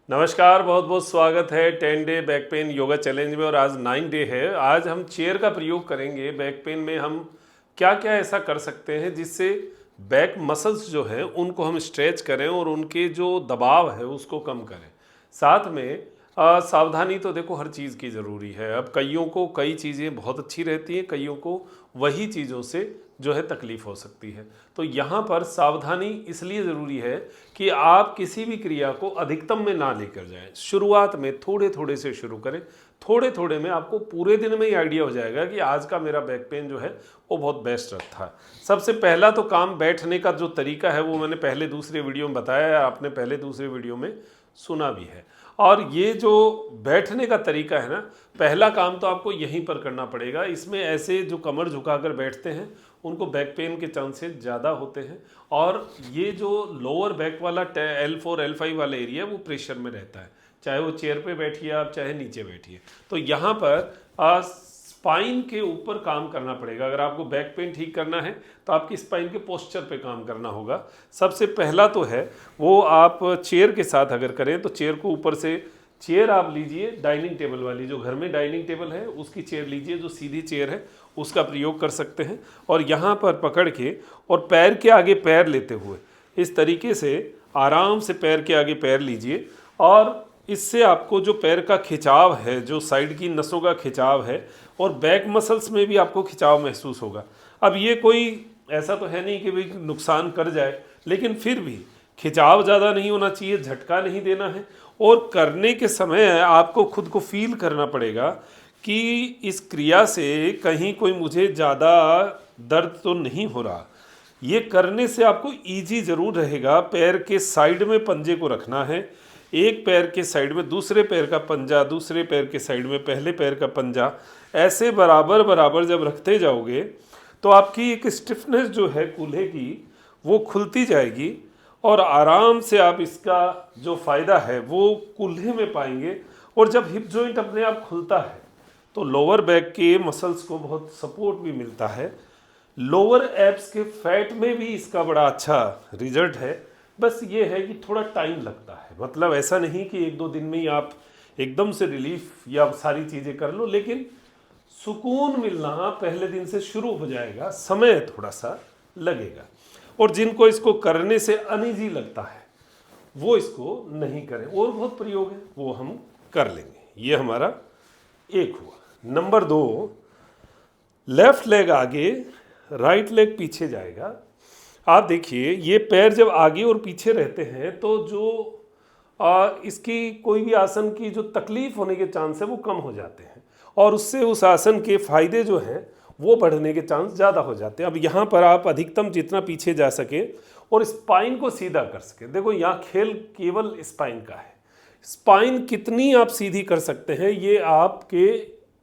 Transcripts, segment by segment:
नमस्कार, बहुत बहुत स्वागत है 10 day back pain yoga challenge में। और आज 9 डे है। आज हम चेयर का प्रयोग करेंगे। बैक पेन में हम क्या क्या ऐसा कर सकते हैं जिससे बैक मसल्स जो हैं उनको हम स्ट्रेच करें और उनके जो दबाव है उसको कम करें। साथ में सावधानी तो देखो हर चीज़ की ज़रूरी है। अब कईयों को कई चीज़ें बहुत अच्छी रहती हैं, कईयों को वही चीज़ों से जो है तकलीफ़ हो सकती है। तो यहाँ पर सावधानी इसलिए ज़रूरी है कि आप किसी भी क्रिया को अधिकतम में ना लेकर जाएं। शुरुआत में थोड़े थोड़े से शुरू करें। थोड़े थोड़े में आपको पूरे दिन में ही आइडिया हो जाएगा कि आज का मेरा बैक पेन जो है वो बहुत बेस्ट था। सबसे पहला तो काम बैठने का जो तरीका है वो मैंने पहले दूसरे वीडियो में बताया है, आपने पहले दूसरे वीडियो में सुना भी है। और ये जो बैठने का तरीका है ना, पहला काम तो आपको यहीं पर करना पड़ेगा। इसमें ऐसे जो कमर झुकाकर बैठते हैं उनको बैक पेन के चांसेस ज़्यादा होते हैं। और ये जो लोअर बैक वाला L4 L5 वाला एरिया है वो प्रेशर में रहता है, चाहे वो चेयर पे बैठिए आप चाहे नीचे बैठिए। तो यहाँ पर स्पाइन के ऊपर काम करना पड़ेगा। अगर आपको बैक पेन ठीक करना है तो आपकी स्पाइन के पोस्चर पे काम करना होगा। सबसे पहला तो है वो आप चेयर के साथ अगर करें तो चेयर को ऊपर से चेयर आप लीजिए, डाइनिंग टेबल वाली, जो घर में डाइनिंग टेबल है उसकी चेयर लीजिए, जो सीधी चेयर है उसका प्रयोग कर सकते हैं। और यहाँ पर पकड़ के और पैर के आगे पैर लेते हुए इस तरीके से आराम से पैर के आगे पैर लीजिए। और इससे आपको जो पैर का खिंचाव है, जो साइड की नसों का खिंचाव है और बैक मसल्स में भी आपको खिंचाव महसूस होगा। अब ये कोई ऐसा तो है नहीं कि भाई नुकसान कर जाए, लेकिन फिर भी खिंचाव ज़्यादा नहीं होना चाहिए, झटका नहीं देना है। और करने के समय आपको खुद को फील करना पड़ेगा कि इस क्रिया से कहीं कोई मुझे ज़्यादा दर्द तो नहीं हो रहा। ये करने से आपको ईजी ज़रूर रहेगा। पैर के साइड में पंजे को रखना है, एक पैर के साइड में दूसरे पैर का पंजा, दूसरे पैर के साइड में पहले पैर का पंजा, ऐसे बराबर बराबर जब रखते जाओगे तो आपकी एक स्टिफनेस जो है कूल्हे की वो खुलती जाएगी। और आराम से आप इसका जो फ़ायदा है वो कूल्हे में पाएंगे। और जब हिप जॉइंट अपने आप खुलता है तो लोअर बैक के मसल्स को बहुत सपोर्ट भी मिलता है। लोअर एब्स के फैट में भी इसका बड़ा अच्छा रिजल्ट है। बस ये है कि थोड़ा टाइम लगता है, मतलब ऐसा नहीं कि एक दो दिन में ही आप एकदम से रिलीफ या सारी चीज़ें कर लो, लेकिन सुकून मिलना पहले दिन से शुरू हो जाएगा, समय थोड़ा सा लगेगा। और जिनको इसको करने से अनईजी लगता है वो इसको नहीं करें। और बहुत प्रयोग है वो हम कर लेंगे। ये हमारा एक हुआ। नंबर 2, लेफ्ट लेग आगे राइट लेग पीछे जाएगा। आप देखिए ये पैर जब आगे और पीछे रहते हैं तो जो इसकी कोई भी आसन की जो तकलीफ होने के चांस है वो कम हो जाते हैं और उससे उस आसन के फायदे जो हैं वो बढ़ने के चांस ज़्यादा हो जाते हैं। अब यहाँ पर आप अधिकतम जितना पीछे जा सके और स्पाइन को सीधा कर सके। देखो यहाँ खेल केवल स्पाइन का है। स्पाइन कितनी आप सीधी कर सकते हैं ये आपके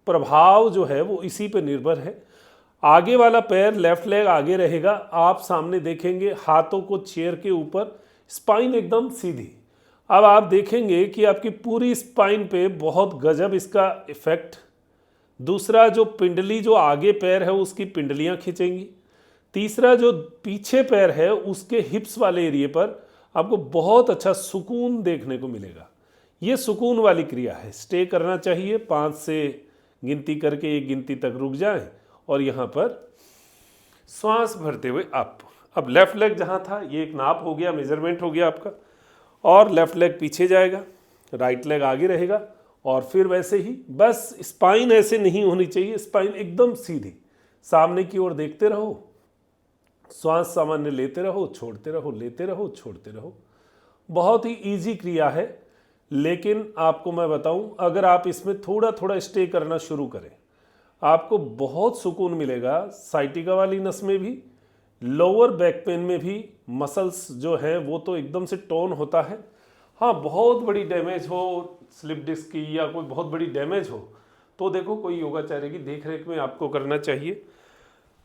प्रभाव जो है वो इसी पे निर्भर है। आगे वाला पैर लेफ्ट लेग आगे रहेगा, आप सामने देखेंगे, हाथों को चेयर के ऊपर, स्पाइन एकदम सीधी। अब आप देखेंगे कि आपकी पूरी स्पाइन पे बहुत गजब इसका इफेक्ट। दूसरा, जो पिंडली जो आगे पैर है उसकी पिंडलियां खींचेंगी। तीसरा, जो पीछे पैर है उसके हिप्स वाले एरिए पर आपको बहुत अच्छा सुकून देखने को मिलेगा। ये सुकून वाली क्रिया है, स्टे करना चाहिए। 5 से गिनती करके 1 गिनती तक रुक जाएं और यहाँ पर श्वास भरते हुए अप। अब लेफ्ट लेग जहाँ था ये एक नाप हो गया, मेजरमेंट हो गया आपका। और लेफ्ट लेग पीछे जाएगा, राइट लेग आगे रहेगा। और फिर वैसे ही, बस स्पाइन ऐसे नहीं होनी चाहिए, स्पाइन एकदम सीधी, सामने की ओर देखते रहो, श्वास सामान्य लेते रहो, छोड़ते रहो, लेते रहो, छोड़ते रहो। बहुत ही इजी क्रिया है। लेकिन आपको मैं बताऊं, अगर आप इसमें थोड़ा थोड़ा स्टे करना शुरू करें आपको बहुत सुकून मिलेगा। साइटिका वाली नस में भी, लोअर बैक पेन में भी मसल्स जो है वो तो एकदम से टोन होता है। हाँ, बहुत बड़ी डैमेज हो, स्लिप डिस्क की या कोई बहुत बड़ी डैमेज हो तो देखो कोई योगाचार्य की देखरेख में आपको करना चाहिए।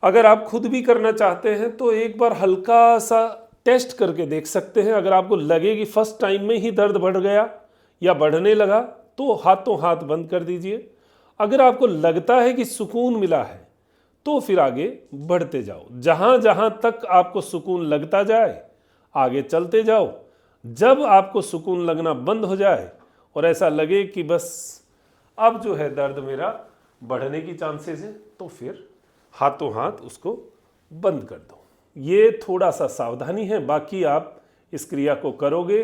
अगर आप खुद भी करना चाहते हैं तो एक बार हल्का सा टेस्ट करके देख सकते हैं। अगर आपको लगे कि फर्स्ट टाइम में ही दर्द बढ़ गया या बढ़ने लगा तो हाथों हाथ बंद कर दीजिए। अगर आपको लगता है कि सुकून मिला है तो फिर आगे बढ़ते जाओ, जहाँ जहाँ तक आपको सुकून लगता जाए आगे चलते जाओ। जब आपको सुकून लगना बंद हो जाए और ऐसा लगे कि बस अब जो है दर्द मेरा बढ़ने की चांसेस है, तो फिर हाथों हाथ उसको बंद कर दो। ये थोड़ा सा सावधानी है, बाकी आप इस क्रिया को करोगे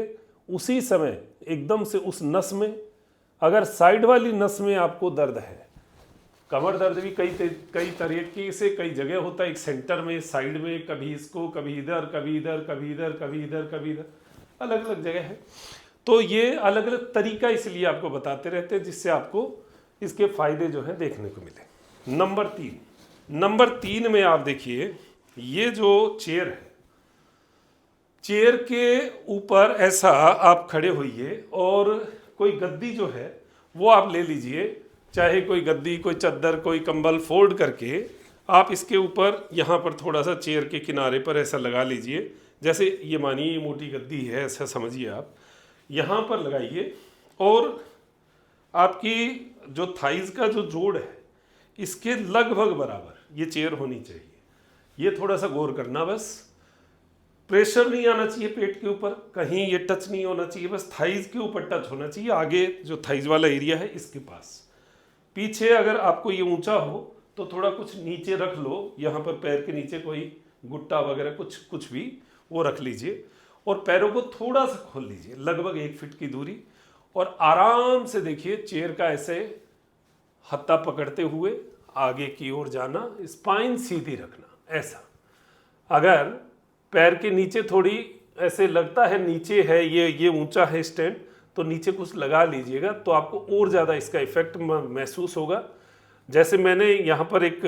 उसी समय एकदम से उस नस में, अगर साइड वाली नस में आपको दर्द है, कमर दर्द भी कई तरीके से कई जगह होता है, एक सेंटर में, साइड में, कभी इसको, कभी इधर, कभी इधर, कभी इधर, कभी इधर, कभी इधर, अलग अलग जगह है। तो ये अलग अलग तरीका इसलिए आपको बताते रहते हैं जिससे आपको इसके फायदे जो है देखने को मिले। नंबर तीन में आप देखिए, ये जो चेयर है, चेयर के ऊपर ऐसा आप खड़े होइए और कोई गद्दी जो है वो आप ले लीजिए, चाहे कोई गद्दी, कोई चद्दर, कोई कंबल फोल्ड करके आप इसके ऊपर यहाँ पर थोड़ा सा चेयर के किनारे पर ऐसा लगा लीजिए। जैसे ये मानिए ये मोटी गद्दी है, ऐसा समझिए आप यहाँ पर लगाइए और आपकी जो थाइज का जो जोड़ है इसके लगभग बराबर ये चेयर होनी चाहिए। ये थोड़ा सा गौर करना, बस प्रेशर नहीं आना चाहिए पेट के ऊपर, कहीं ये टच नहीं होना चाहिए, बस थाइज के ऊपर टच होना चाहिए। आगे जो थाइज वाला एरिया है इसके पास, पीछे अगर आपको ये ऊंचा हो तो थोड़ा कुछ नीचे रख लो, यहाँ पर पैर के नीचे कोई गुट्टा वगैरह कुछ भी वो रख लीजिए और पैरों को थोड़ा सा खोल लीजिए, लगभग 1 फीट की दूरी, और आराम से देखिए चेयर का ऐसे हत्था पकड़ते हुए आगे की ओर जाना, स्पाइन सीधी रखना ऐसा। अगर पैर के नीचे थोड़ी ऐसे लगता है नीचे है, ये ऊंचा है स्टैंड, तो नीचे कुछ लगा लीजिएगा तो आपको और ज़्यादा इसका इफेक्ट महसूस होगा। जैसे मैंने यहाँ पर एक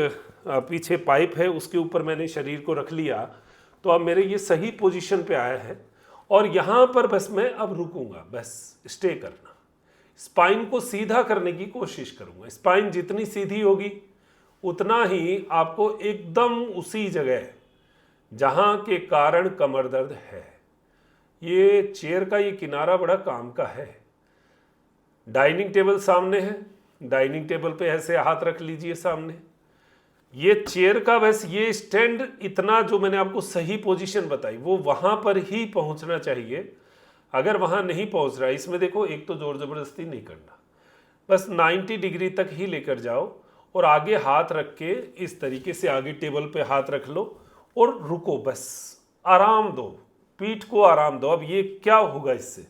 पीछे पाइप है उसके ऊपर मैंने शरीर को रख लिया, तो अब मेरे ये सही पोजीशन पे आया है और यहाँ पर बस मैं अब रुकूंगा, बस स्टे करना, स्पाइन को सीधा करने की कोशिश करूँगा। स्पाइन जितनी सीधी होगी उतना ही आपको एकदम उसी जगह जहाँ के कारण कमर दर्द है, ये चेयर का ये किनारा बड़ा काम का है। डाइनिंग टेबल सामने है, डाइनिंग टेबल पे ऐसे हाथ रख लीजिए सामने, ये चेयर का बस ये स्टैंड इतना जो मैंने आपको सही पोजीशन बताई वो वहाँ पर ही पहुँचना चाहिए। अगर वहाँ नहीं पहुँच रहा है, इसमें देखो एक तो जोर ज़बरदस्ती नहीं करना, बस 90 डिग्री तक ही लेकर जाओ और आगे हाथ रख के इस तरीके से आगे टेबल पे हाथ रख लो और रुको, बस आराम दो, पीठ को आराम दो। अब ये क्या होगा इससे,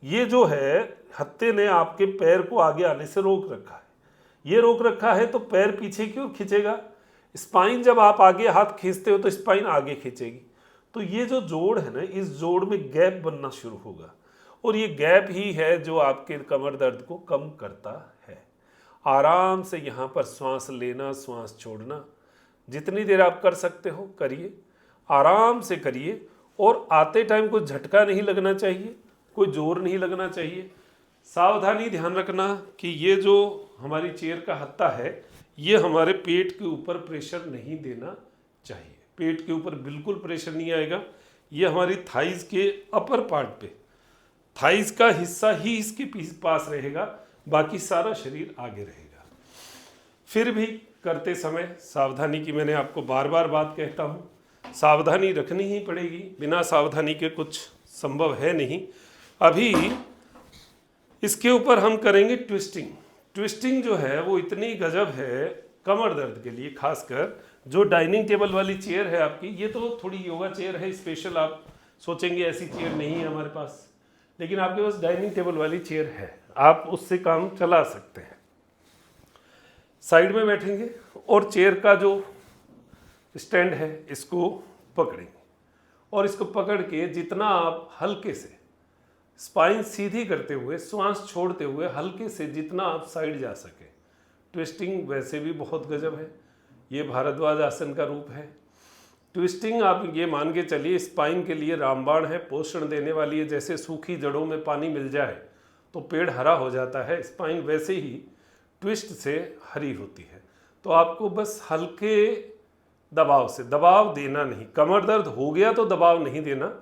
ये जो है हत्थे ने आपके पैर को आगे आने से रोक रखा है, ये रोक रखा है तो पैर पीछे क्यों खींचेगा, स्पाइन जब आप आगे हाथ खींचते हो तो स्पाइन आगे खींचेगी, तो ये जो जोड़ है ना, इस जोड़ में गैप बनना शुरू होगा और ये गैप ही है जो आपके कमर दर्द को कम करता है। आराम से यहाँ पर सांस लेना, सांस छोड़ना, जितनी देर आप कर सकते हो करिए, आराम से करिए और आते टाइम कोई झटका नहीं लगना चाहिए, कोई जोर नहीं लगना चाहिए। सावधानी ध्यान रखना कि ये जो हमारी चेयर का हत्था है ये हमारे पेट के ऊपर प्रेशर नहीं देना चाहिए, पेट के ऊपर बिल्कुल प्रेशर नहीं आएगा, ये हमारी थाइज के अपर पार्ट पे, थाइज का हिस्सा ही इसके पास रहेगा, बाकी सारा शरीर आगे रहेगा। फिर भी करते समय सावधानी की मैंने आपको बार बार बात कहता हूँ, सावधानी रखनी ही पड़ेगी, बिना सावधानी के कुछ संभव है नहीं। अभी इसके ऊपर हम करेंगे ट्विस्टिंग। ट्विस्टिंग जो है वो इतनी गजब है कमर दर्द के लिए, खासकर जो डाइनिंग टेबल वाली चेयर है आपकी, ये तो थोड़ी योगा चेयर है स्पेशल, आप सोचेंगे ऐसी चेयर नहीं है हमारे पास, लेकिन आपके पास डाइनिंग टेबल वाली चेयर है, आप उससे काम चला सकते हैं। साइड में बैठेंगे और चेयर का जो स्टैंड है इसको पकड़ेंगे और इसको पकड़ के जितना आप हल्के से स्पाइन सीधी करते हुए, श्वास छोड़ते हुए हल्के से जितना आप साइड जा सके। ट्विस्टिंग वैसे भी बहुत गजब है, ये भारद्वाज आसन का रूप है। ट्विस्टिंग आप ये मान के चलिए स्पाइन के लिए रामबाण है, पोषण देने वाली है। जैसे सूखी जड़ों में पानी मिल जाए तो पेड़ हरा हो जाता है, स्पाइन वैसे ही ट्विस्ट से हरी होती है। तो आपको बस हल्के दबाव से, दबाव देना नहीं, कमर दर्द हो गया तो दबाव नहीं देना,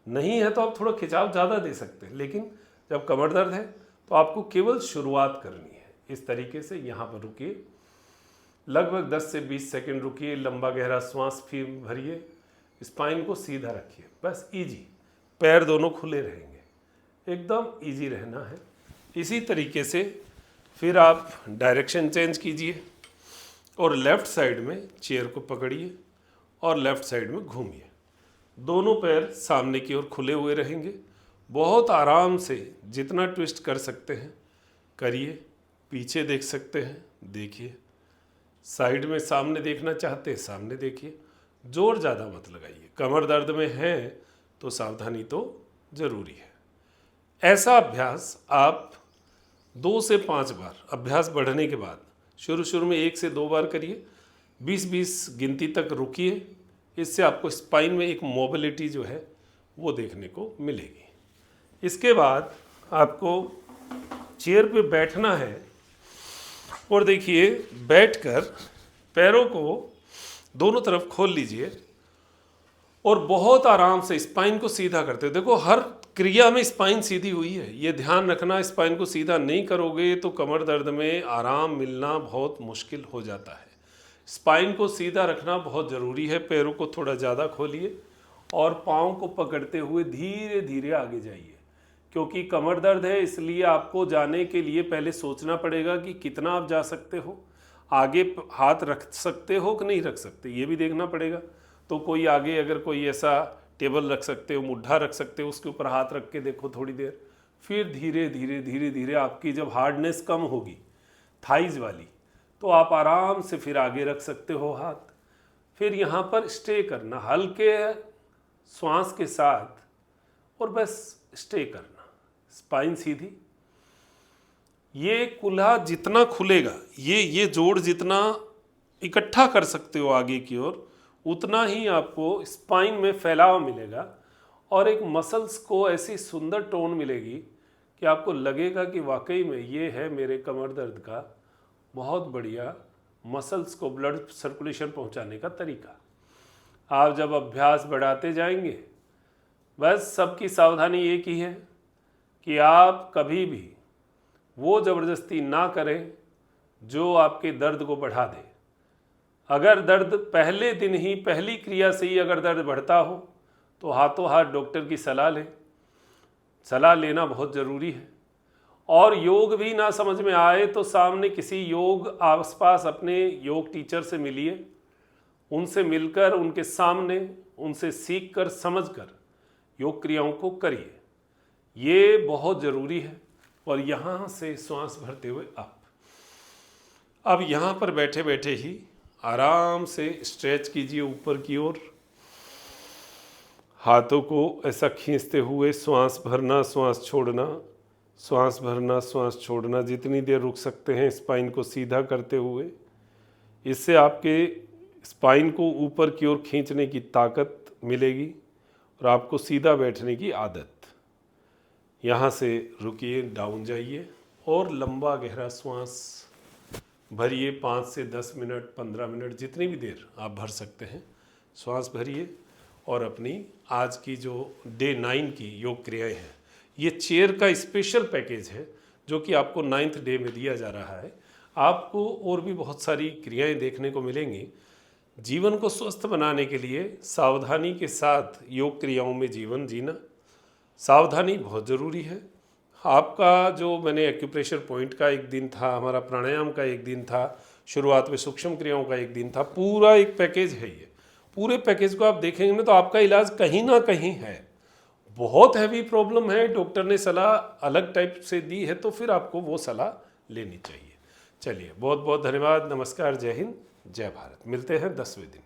नहीं है तो आप थोड़ा खिंचाव ज़्यादा दे सकते हैं, लेकिन जब कमर दर्द है तो आपको केवल शुरुआत करनी है। इस तरीके से यहाँ पर रुकिए, लगभग 10 से 20 सेकंड रुकिए, लंबा गहरा श्वास फिर भरिए, स्पाइन को सीधा रखिए, बस इजी। पैर दोनों खुले रहेंगे, एकदम इजी रहना है। इसी तरीके से फिर आप डायरेक्शन चेंज कीजिए और लेफ़्ट साइड में चेयर को पकड़िए और लेफ़्ट साइड में घूमिए। दोनों पैर सामने की ओर खुले हुए रहेंगे। बहुत आराम से जितना ट्विस्ट कर सकते हैं करिए। पीछे देख सकते हैं, देखिए। साइड में सामने देखना चाहते हैं, सामने देखिए। जोर ज़्यादा मत लगाइए। कमर दर्द में है तो सावधानी तो ज़रूरी है। ऐसा अभ्यास आप 2 से 5 बार, अभ्यास बढ़ने के बाद शुरू में 1 से 2 बार करिए। 20-20 गिनती तक रुकिए। इससे आपको स्पाइन में एक मोबिलिटी जो है वो देखने को मिलेगी। इसके बाद आपको चेयर पे बैठना है और देखिए, बैठकर पैरों को दोनों तरफ खोल लीजिए और बहुत आराम से स्पाइन को सीधा करते हैं। देखो, हर क्रिया में स्पाइन सीधी हुई है, ये ध्यान रखना। स्पाइन को सीधा नहीं करोगे तो कमर दर्द में आराम मिलना बहुत मुश्किल हो जाता है। स्पाइन को सीधा रखना बहुत ज़रूरी है। पैरों को थोड़ा ज़्यादा खोलिए और पाँव को पकड़ते हुए धीरे धीरे आगे जाइए। क्योंकि कमर दर्द है, इसलिए आपको जाने के लिए पहले सोचना पड़ेगा कि कितना आप जा सकते हो। आगे हाथ रख सकते हो कि नहीं रख सकते, ये भी देखना पड़ेगा। तो कोई आगे अगर कोई ऐसा टेबल रख सकते हो, मुड्ढा रख सकते हो, उसके ऊपर हाथ रख के देखो थोड़ी देर। फिर धीरे धीरे आपकी जब हार्डनेस कम होगी थाइज वाली, तो आप आराम से फिर आगे रख सकते हो हाथ। फिर यहाँ पर स्टे करना, हल्के श्वास के साथ, और बस स्टे करना। स्पाइन सीधी। ये कुल्हा जितना खुलेगा, ये जोड़ जितना इकट्ठा कर सकते हो आगे की ओर, उतना ही आपको स्पाइन में फैलाव मिलेगा और एक मसल्स को ऐसी सुंदर टोन मिलेगी कि आपको लगेगा कि वाकई में ये है मेरे कमर दर्द का बहुत बढ़िया मसल्स को ब्लड सर्कुलेशन पहुंचाने का तरीका। आप जब अभ्यास बढ़ाते जाएंगे, बस सबकी सावधानी एक ही है कि आप कभी भी वो ज़बरदस्ती ना करें जो आपके दर्द को बढ़ा दे। अगर दर्द पहले दिन ही, पहली क्रिया से ही अगर दर्द बढ़ता हो तो हाथों हाथ डॉक्टर की सलाह लें। सलाह लेना बहुत ज़रूरी है। और योग भी ना समझ में आए तो सामने किसी योग आसपास अपने योग टीचर से मिलिए। उनसे मिलकर, उनके सामने, उनसे सीख कर, समझ कर योग क्रियाओं को करिए। ये बहुत ज़रूरी है। और यहाँ से श्वास भरते हुए अब यहाँ पर बैठे बैठे ही आराम से स्ट्रेच कीजिए ऊपर की ओर। हाथों को ऐसा खींचते हुए श्वास भरना, श्वास छोड़ना, श्वास भरना, श्वास छोड़ना। जितनी देर रुक सकते हैं स्पाइन को सीधा करते हुए। इससे आपके स्पाइन को ऊपर की ओर खींचने की ताकत मिलेगी और आपको सीधा बैठने की आदत। यहाँ से रुकिए, डाउन जाइए और लंबा गहरा श्वास भरिए। 5 से 10 मिनट, 15 मिनट, जितनी भी देर आप भर सकते हैं श्वास भरिए। और अपनी आज की जो डे 9 की योग क्रियाएं हैं, ये चेयर का स्पेशल पैकेज है जो कि आपको 9th डे में दिया जा रहा है। आपको और भी बहुत सारी क्रियाएं देखने को मिलेंगी। जीवन को स्वस्थ बनाने के लिए सावधानी के साथ योग क्रियाओं में जीवन जीना, सावधानी बहुत ज़रूरी है। आपका जो मैंने एक्यूप्रेशर पॉइंट का एक दिन था, हमारा प्राणायाम का एक दिन था, शुरुआत में सूक्ष्म क्रियाओं का एक दिन था, पूरा एक पैकेज है। ये पूरे पैकेज को आप देखेंगे ना तो आपका इलाज कहीं ना कहीं है। बहुत हैवी प्रॉब्लम है, डॉक्टर ने सलाह अलग टाइप से दी है, तो फिर आपको वो सलाह लेनी चाहिए। चलिए, बहुत बहुत धन्यवाद। नमस्कार, जय हिंद, जय भारत। मिलते हैं 10वें दिन।